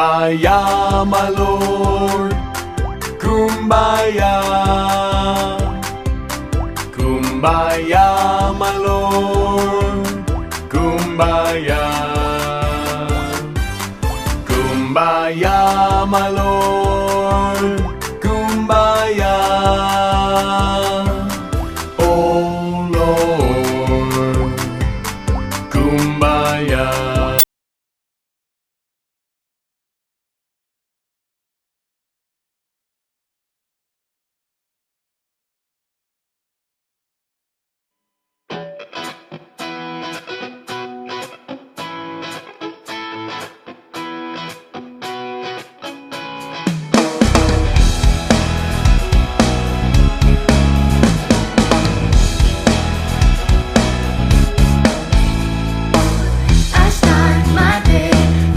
Kumbaya, my Lord, Kumbaya. Kumbaya, my Lord, Kumbaya. Kumbaya, my Lord, Kumbaya. Oh Lord, Kumbaya. I start my day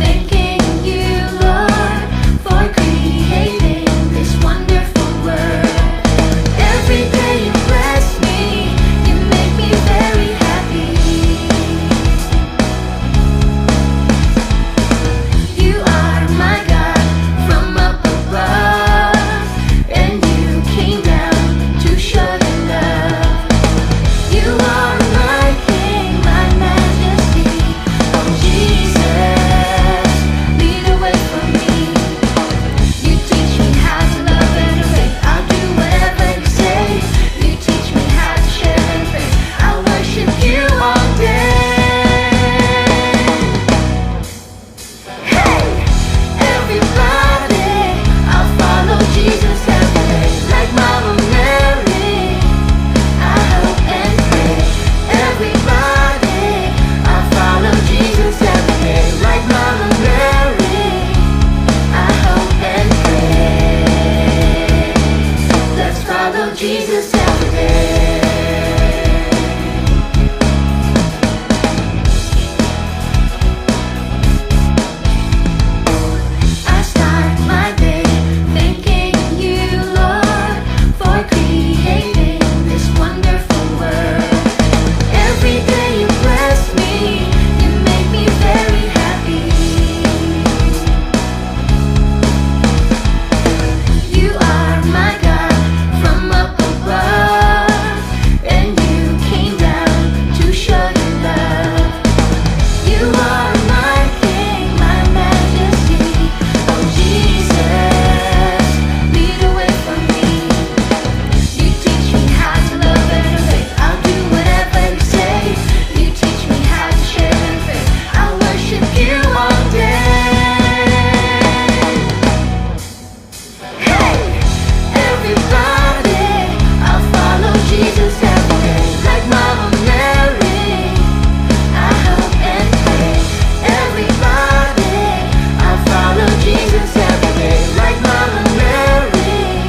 thanking you, Lord, for creating this wonderful world. Every day you bless me, you make me very happy. You are my God from up above, and you came down to show your love. You are my King, my Majesty. Oh Jesus, lead the way for me. You teach me how to love and obey. I'll do whatever you say. You teach me how to share and pray. I'll worship you all day. Hey, everybody, I'll follow Jesus every day, like Mama Mary. I hope and pray. Everybody, I'll follow Jesus every day, like Mama Mary. I hope and pray. Let's follow Jesus every day. I start my day thanking you, Lord, for creating this wonderful world. Every day you bless me, you make me very happy. You are my God from up above, and you came down to show your love. You are my King, my Majesty. Oh Jesus, lead the way for me. You teach me how to love and obey. I'll do whatever you say. You teach me how to share and pray. I'll worship you all day. Hey, everybody, I'll follow Jesus every day, like Mama Mary. I hope and pray. Everybody, I'll follow Jesus every day, like Mama Mary.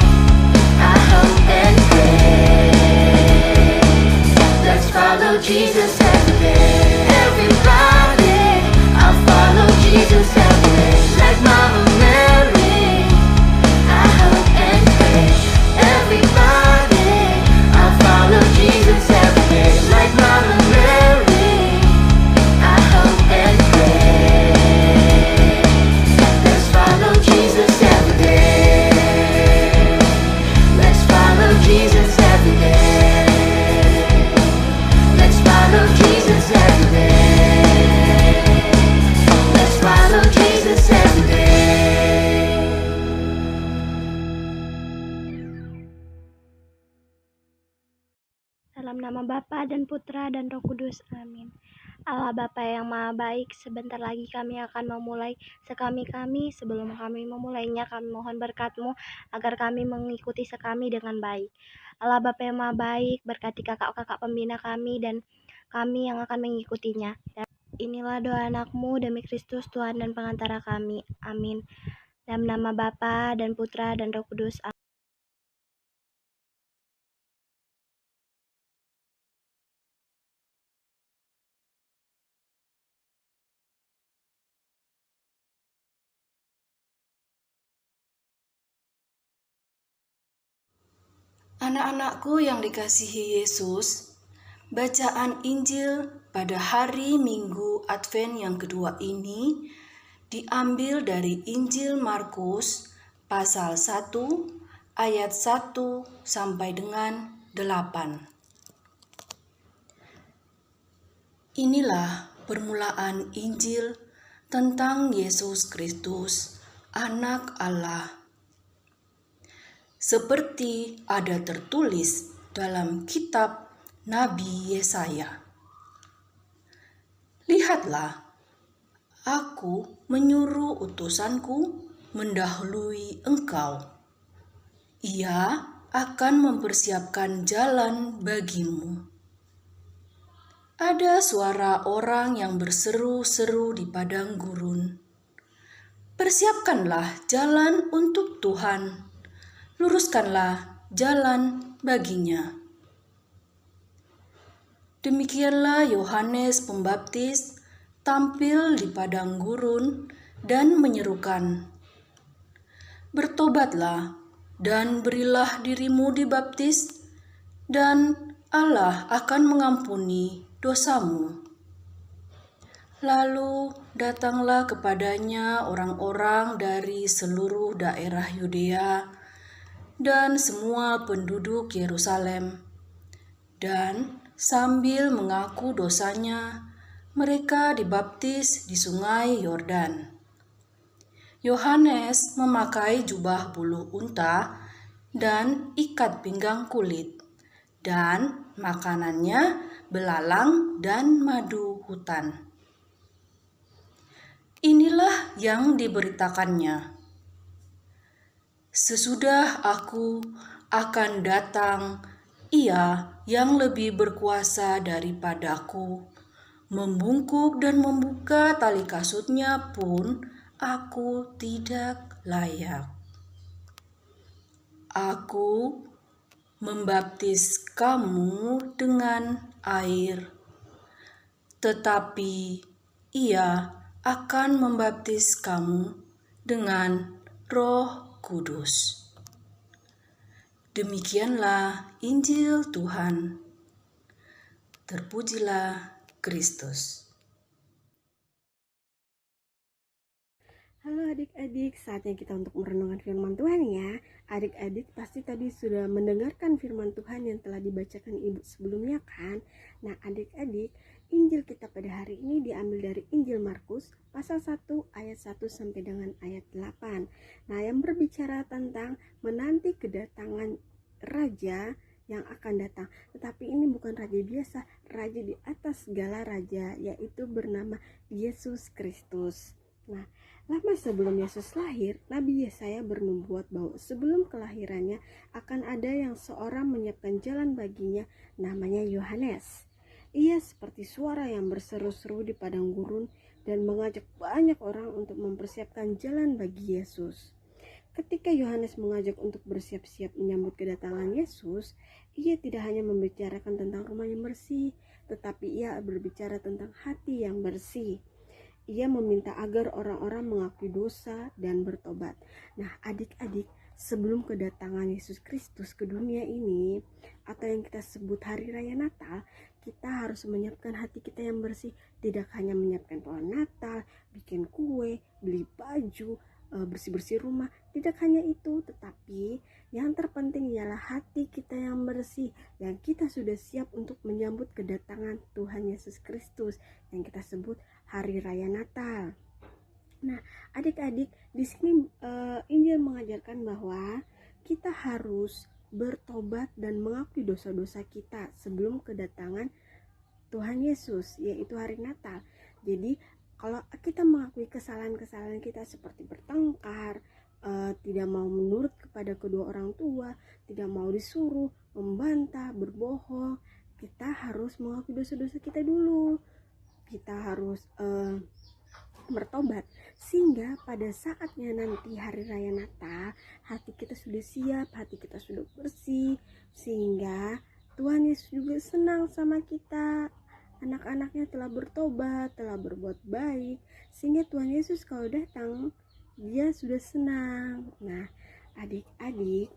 I hope and pray. Let's follow Jesus every day. Everybody, I'll follow Jesus every day, like Mama Mary. I hope and pray. Everybody, I'll follow Jesus every day, like Mama Mary. I hope and pray. Let's follow Jesus every day. Let's follow Jesus every day. Let's follow Jesus every day. Let's follow Jesus every day. Dalam nama Bapa dan Putra dan Roh Kudus. Amin. Allah Bapa yang Maha Baik, sebentar lagi kami akan memulai sekami-kami. Sebelum kami memulainya, kami mohon berkat-Mu agar kami mengikuti sekami dengan baik. Allah Bapa yang Maha Baik, berkati kakak-kakak pembina kami dan kami yang akan mengikutinya. Dan inilah doa anak-Mu demi Kristus Tuhan dan pengantara kami. Amin. Dalam nama Bapa dan Putra dan Roh Kudus. Amin. Anak-anakku yang dikasihi Yesus, bacaan Injil pada hari Minggu Advent yang kedua ini diambil dari Injil Markus pasal 1 ayat 1 sampai dengan 8. Inilah permulaan Injil tentang Yesus Kristus, Anak Allah. Seperti ada tertulis dalam kitab Nabi Yesaya. Lihatlah, aku menyuruh utusanku mendahului engkau. Ia akan mempersiapkan jalan bagimu. Ada suara orang yang berseru-seru di padang gurun. Persiapkanlah jalan untuk Tuhan, luruskanlah jalan baginya. Demikianlah Yohanes Pembaptis tampil di padang gurun dan menyerukan, "Bertobatlah dan berilah dirimu dibaptis, dan Allah akan mengampuni dosamu." Lalu datanglah kepadanya orang-orang dari seluruh daerah Yudea dan semua penduduk Yerusalem, dan sambil mengaku dosanya, mereka dibaptis di sungai Yordan. Yohanes memakai jubah bulu unta dan ikat pinggang kulit, dan makanannya belalang dan madu hutan. Inilah yang diberitakannya. Sesudah aku akan datang, Ia yang lebih berkuasa daripadaku, membungkuk dan membuka tali kasutnya pun aku tidak layak. Aku membaptis kamu dengan air, tetapi Ia akan membaptis kamu dengan Roh Kudus. Demikianlah Injil Tuhan. Terpujilah Kristus. Halo adik-adik, saatnya kita untuk merenungkan firman Tuhan ya. Adik-adik pasti tadi sudah mendengarkan firman Tuhan yang telah dibacakan ibu sebelumnya kan? Nah adik-adik, Injil kita pada hari ini diambil dari Injil Markus pasal 1 ayat 1 sampai dengan ayat 8. Nah yang berbicara tentang menanti kedatangan Raja yang akan datang. Tetapi ini bukan raja biasa, raja di atas segala raja, yaitu bernama Yesus Kristus. Nah, lama sebelum Yesus lahir, Nabi Yesaya bernubuat bahwa sebelum kelahirannya akan ada yang seorang menyiapkan jalan baginya, namanya Yohanes. Ia seperti suara yang berseru-seru di padang gurun dan mengajak banyak orang untuk mempersiapkan jalan bagi Yesus. Ketika Yohanes mengajak untuk bersiap-siap menyambut kedatangan Yesus, ia tidak hanya membicarakan tentang rumah yang bersih, tetapi ia berbicara tentang hati yang bersih. Ia meminta agar orang-orang mengakui dosa dan bertobat. Nah, adik-adik, sebelum kedatangan Yesus Kristus ke dunia ini, atau yang kita sebut Hari Raya Natal, kita harus menyiapkan hati kita yang bersih. Tidak hanya menyiapkan pohon Natal, bikin kue, beli baju, bersih-bersih rumah. Tidak hanya itu, tetapi yang terpenting ialah hati kita yang bersih, dan kita sudah siap untuk menyambut kedatangan Tuhan Yesus Kristus yang kita sebut Hari Raya Natal. Nah, adik-adik, di sini Injil mengajarkan bahwa kita harus bertobat dan mengakui dosa-dosa kita sebelum kedatangan Tuhan Yesus, yaitu hari Natal. Jadi, kalau kita mengakui kesalahan-kesalahan kita seperti bertengkar, tidak mau menurut kepada kedua orang tua, tidak mau disuruh, membantah, berbohong, kita harus mengakui dosa-dosa kita dulu. Kita harus bertobat, sehingga pada saatnya nanti hari raya Natal, hati kita sudah siap, hati kita sudah bersih, sehingga Tuhan Yesus juga senang sama kita. Anak-anaknya telah bertobat, telah berbuat baik, sehingga Tuhan Yesus kalau datang, dia sudah senang. Nah, adik-adik,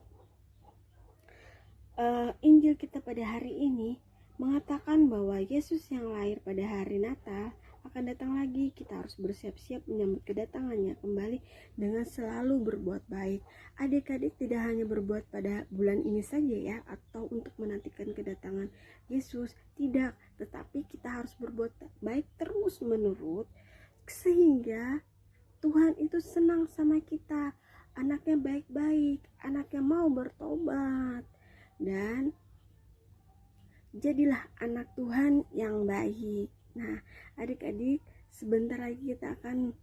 Injil kita pada hari ini mengatakan bahwa Yesus yang lahir pada hari Natal akan datang lagi. Kita harus bersiap-siap menyambut kedatangannya kembali dengan selalu berbuat baik. Adik-adik tidak hanya berbuat pada bulan ini saja ya, atau untuk menantikan kedatangan Yesus, tidak, tetapi kita harus berbuat baik terus menerus sehingga Tuhan itu senang sama kita. Anaknya baik-baik, anaknya mau bertobat, dan jadilah anak Tuhan yang baik. Nah, adik-adik, sebentar lagi kita akan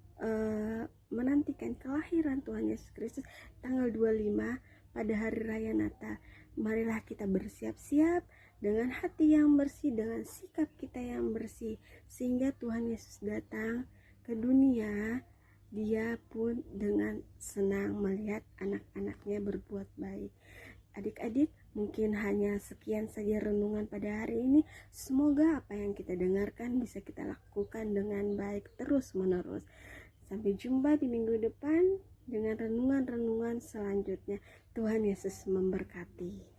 menantikan kelahiran Tuhan Yesus Kristus tanggal 25 pada hari raya Natal. Marilah kita bersiap-siap dengan hati yang bersih, dengan sikap kita yang bersih, sehingga Tuhan Yesus datang ke dunia. Dia pun dengan senang melihat anak-anaknya berbuat baik. Adik-adik, mungkin hanya sekian saja renungan pada hari ini. Semoga apa yang kita dengarkan bisa kita lakukan dengan baik terus menerus. Sampai jumpa di minggu depan dengan renungan-renungan selanjutnya. Tuhan Yesus memberkati.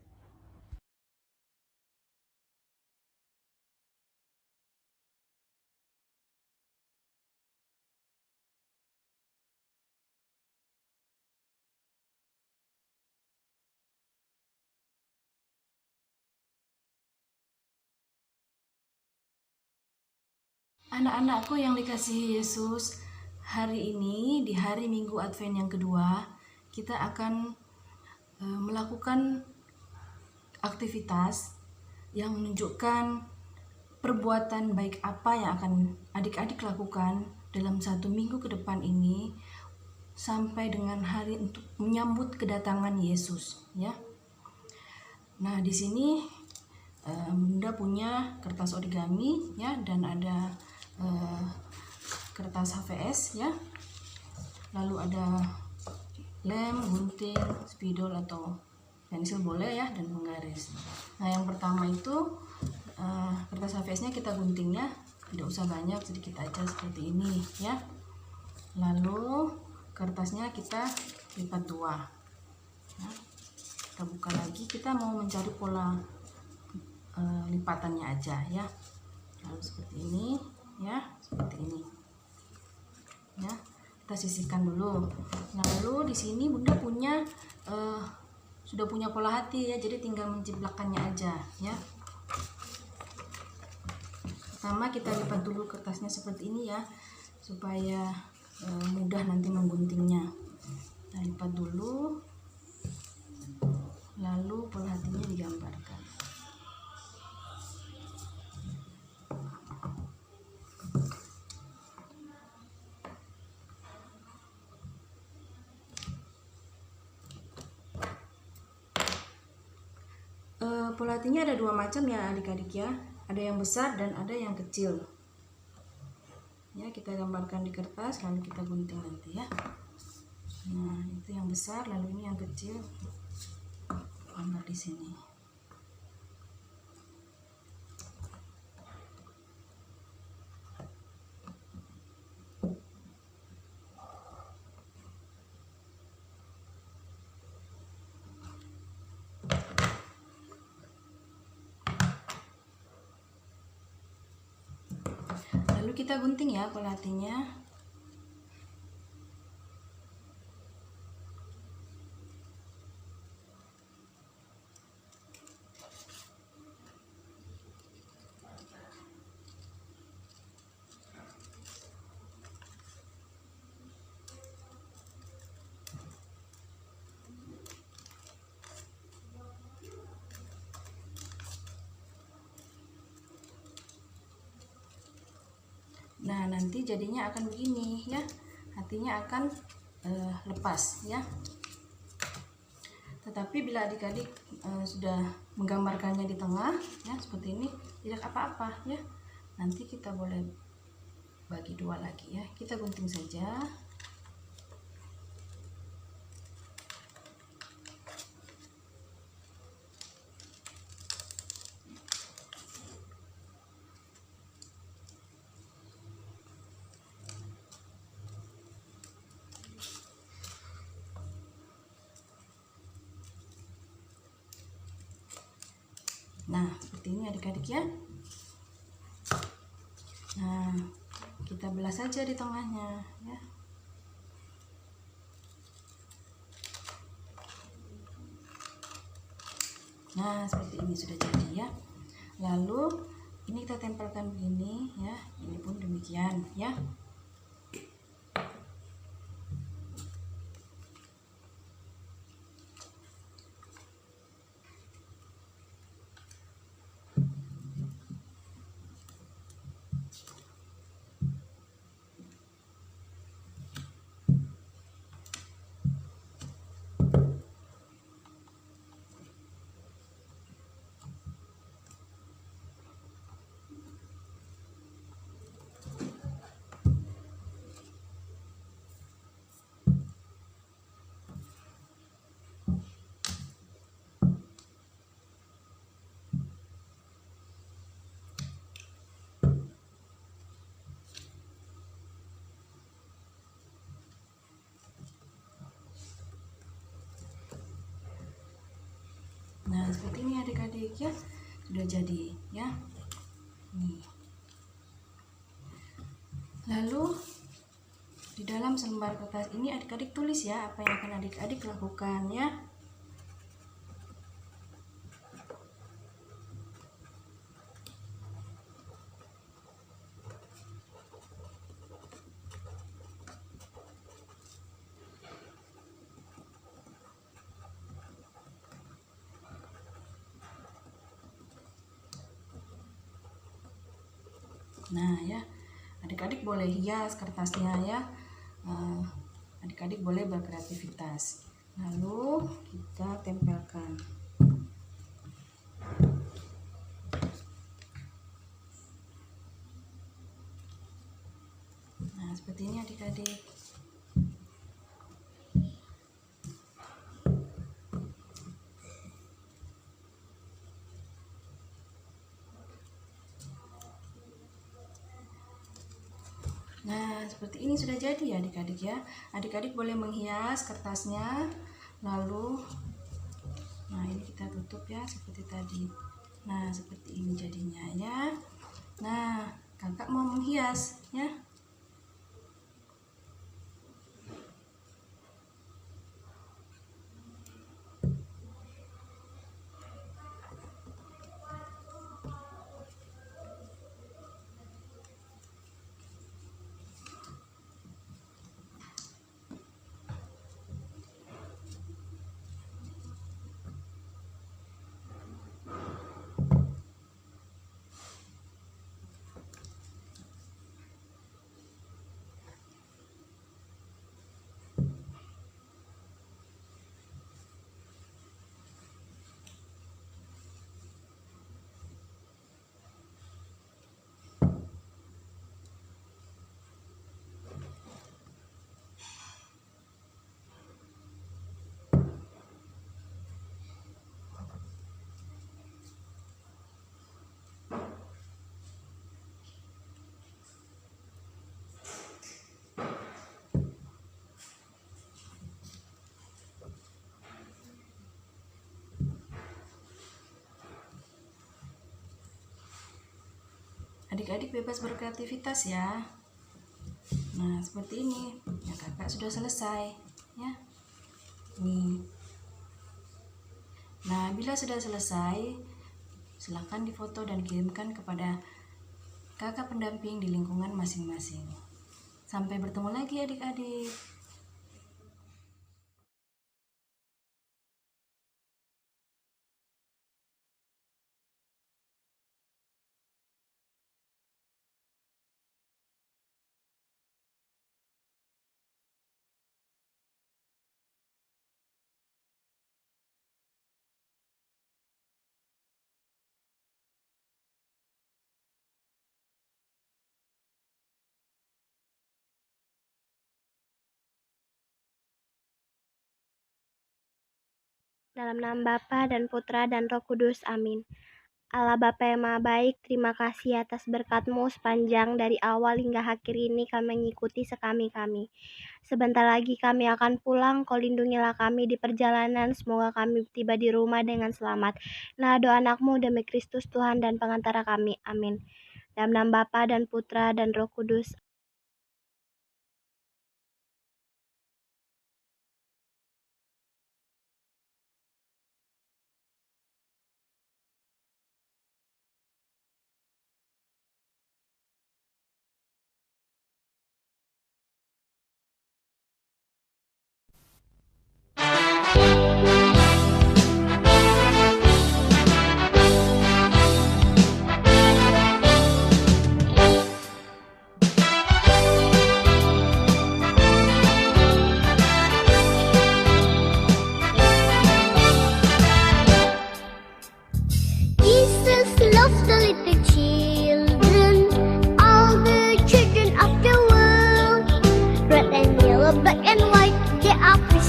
Anak-anakku yang dikasihi Yesus, hari ini di hari Minggu Advent yang kedua, kita akan melakukan aktivitas yang menunjukkan perbuatan baik apa yang akan adik-adik lakukan dalam 1 minggu ke depan ini sampai dengan hari untuk menyambut kedatangan Yesus, ya. Nah, di sini Bunda punya kertas origami, ya, dan ada kertas HVS, ya. Lalu ada lem, gunting, spidol atau pensil boleh, ya, dan penggaris. Nah, yang pertama itu kertas HVS-nya kita guntingnya tidak usah banyak, sedikit aja seperti ini, ya. Lalu kertasnya kita lipat 2. Ya. Kita buka lagi, kita mau mencari pola lipatannya aja, ya. Lalu seperti ini, ya, seperti ini, ya. Kita sisihkan dulu. Lalu di sini Bunda punya sudah punya pola hati, ya, jadi tinggal menjiplakannya aja, ya. Pertama kita lipat dulu kertasnya seperti ini, ya, supaya mudah nanti mengguntingnya. Nah, lipat dulu, lalu pola hatinya digambarkan. Pola hatinya ada 2 macam, ya adik-adik, ya. Ada yang besar dan ada yang kecil. Ya, kita gambarkan di kertas lalu kita gunting nanti, ya. Nah, itu yang besar, lalu ini yang kecil. Gambar di sini. Lalu kita gunting, ya, pola hatinya. Nah, nanti jadinya akan begini, ya. Hatinya akan lepas, ya. Tetapi bila adik-adik sudah menggambarkannya di tengah, ya, seperti ini, tidak apa-apa, ya. Nanti kita boleh bagi 2 lagi, ya. Kita gunting saja. Nah, seperti ini adik-adik, ya. Nah, kita belah saja di tengahnya ya. Nah, seperti ini sudah jadi ya. Lalu ini kita tempelkan begini ya. Ini pun demikian ya. Nah, seperti ini adik-adik ya. Sudah jadi ya. Nih. Lalu di dalam selembar kertas ini adik-adik tulis ya apa yang akan adik-adik lakukan ya. Nah ya, adik-adik boleh hias kertasnya ya. Adik-adik boleh berkreativitas. Lalu kita tempelkan. Nah, seperti ini adik-adik. Nah, seperti ini sudah jadi ya adik-adik ya. Adik-adik boleh menghias kertasnya. Lalu, nah ini kita tutup ya seperti tadi. Nah, seperti ini jadinya ya. Nah, kakak mau menghias ya. Adik-adik bebas berkreativitas ya. Nah, seperti ini. Ya, kakak sudah selesai ya. Nih. Nah, bila sudah selesai, silakan difoto dan kirimkan kepada kakak pendamping di lingkungan masing-masing. Sampai bertemu lagi adik-adik. Dalam nama Bapa dan Putra dan Roh Kudus, amin. Allah Bapa yang Maha Baik, terima kasih atas berkat-Mu sepanjang dari awal hingga akhir ini kami mengikuti sekami-kami. Sebentar lagi kami akan pulang, Kau lindungilah kami di perjalanan, semoga kami tiba di rumah dengan selamat. Nah, doa anak-Mu demi Kristus Tuhan dan pengantara kami, amin. Dalam nama Bapa dan Putra dan Roh Kudus,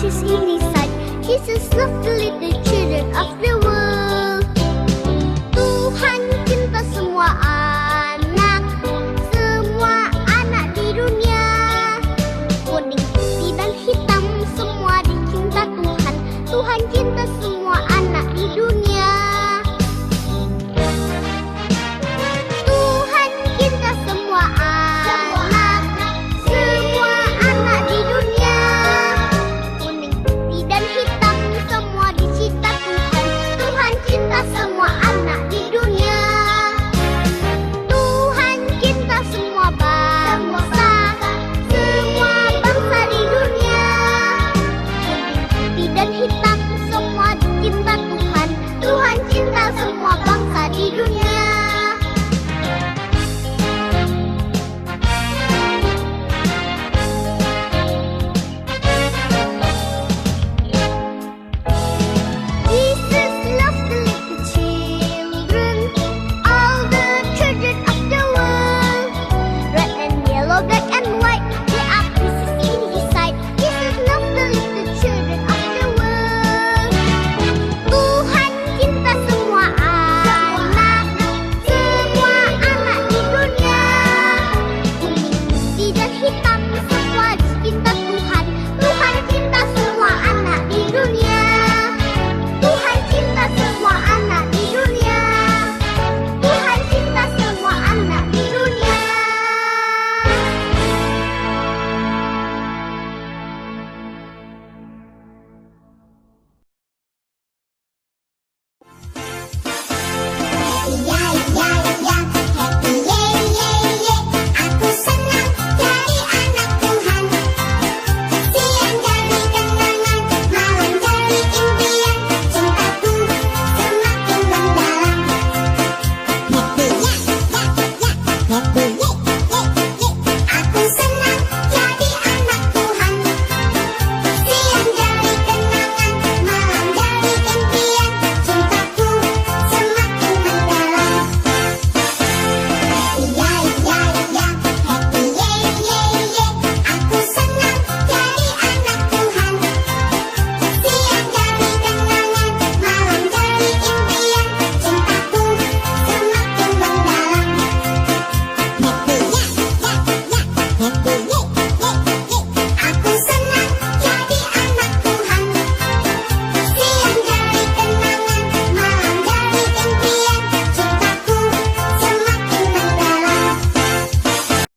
is in His sight. Jesus loved the little children of the world. Tuhan cinta semua anak di dunia. Kuning, putih, dan hitam semua dicinta Tuhan. Tuhan cinta semua